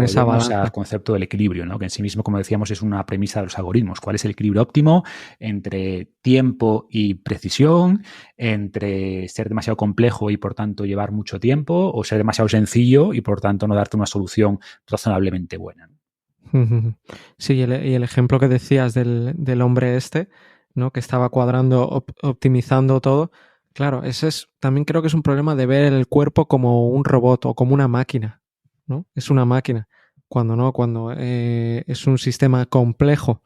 esa Volvemos al balanza. concepto del equilibrio, ¿no? Que en sí mismo, como decíamos, es una premisa de los algoritmos. ¿Cuál es el equilibrio óptimo entre tiempo y precisión, entre ser demasiado complejo y por tanto llevar mucho tiempo, o ser demasiado sencillo y por tanto no darte una solución razonablemente buena? Sí, y el ejemplo que decías del hombre este, ¿no? Que estaba cuadrando, optimizando todo. Claro, ese es, también creo que es un problema de ver el cuerpo como un robot o como una máquina, ¿no? Es una máquina. Cuando no, cuando es un sistema complejo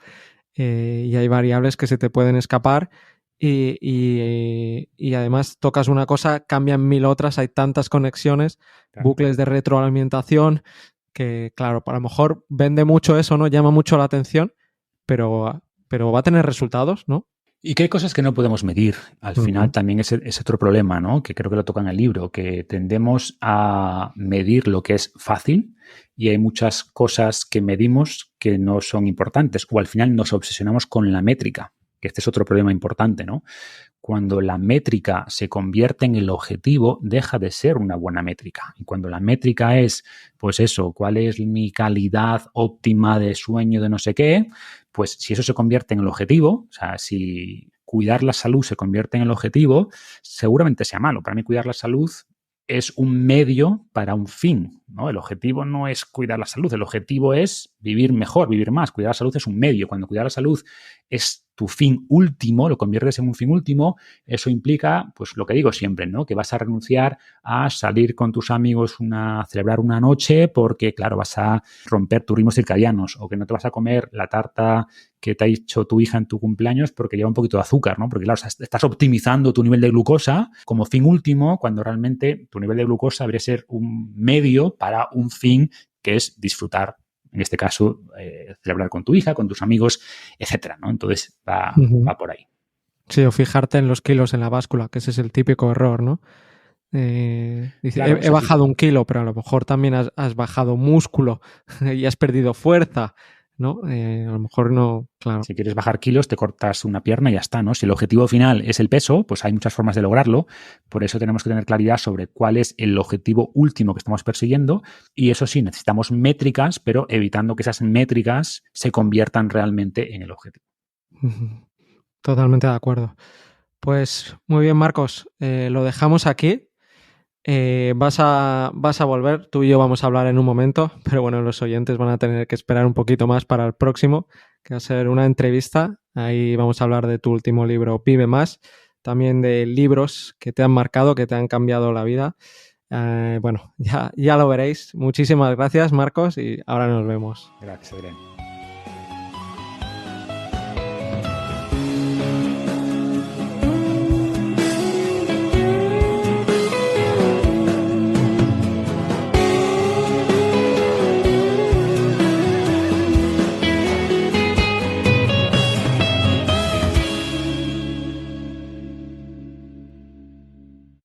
y hay variables que se te pueden escapar y además tocas una cosa, cambian mil otras, hay tantas conexiones, Claro. bucles de retroalimentación, que claro, a lo mejor vende mucho eso, ¿no? Llama mucho la atención, pero va a tener resultados, ¿no? Y que hay cosas que no podemos medir. Al final también es otro problema, ¿no? Que creo que lo toca en el libro, que tendemos a medir lo que es fácil y hay muchas cosas que medimos que no son importantes, o al final nos obsesionamos con la métrica, que este es otro problema importante, ¿no? Cuando la métrica se convierte en el objetivo, deja de ser una buena métrica. Y cuando la métrica es, pues eso, cuál es mi calidad óptima de sueño de no sé qué, pues si eso se convierte en el objetivo, o sea, si cuidar la salud se convierte en el objetivo, seguramente sea malo. Para mí cuidar la salud es un medio para un fin, ¿no? El objetivo no es cuidar la salud, el objetivo es vivir mejor, vivir más. Cuidar la salud es un medio. Cuando cuidar la salud es tu fin último, lo conviertes en un fin último, eso implica, pues lo que digo siempre, ¿no? Que vas a renunciar a salir con tus amigos a celebrar una noche porque, claro, vas a romper tus ritmos circadianos, o que no te vas a comer la tarta que te ha hecho tu hija en tu cumpleaños porque lleva un poquito de azúcar, ¿no? Porque, claro, estás optimizando tu nivel de glucosa como fin último cuando realmente tu nivel de glucosa debería ser un medio para un fin que es disfrutar, en este caso, celebrar con tu hija, con tus amigos, etcétera, ¿no? Entonces va por ahí. Sí, o fijarte en los kilos en la báscula, que ese es el típico error, ¿no? Dice, Claro, he bajado 1 kilo, pero a lo mejor también has bajado músculo y has perdido fuerza, ¿no? A lo mejor no, claro. Si quieres bajar kilos, te cortas una pierna y ya está, ¿no? Si el objetivo final es el peso, pues hay muchas formas de lograrlo. Por eso tenemos que tener claridad sobre cuál es el objetivo último que estamos persiguiendo. Y eso sí, necesitamos métricas, pero evitando que esas métricas se conviertan realmente en el objetivo. Totalmente de acuerdo. Pues muy bien, Marcos. Lo dejamos aquí. Vas a volver, tú y yo vamos a hablar en un momento, pero bueno, los oyentes van a tener que esperar un poquito más para el próximo, que va a ser una entrevista. Ahí vamos a hablar de tu último libro, Vive Más, también de libros que te han marcado, que te han cambiado la vida. Bueno, ya lo veréis. Muchísimas gracias, Marcos, y ahora nos vemos. Gracias, Adrián.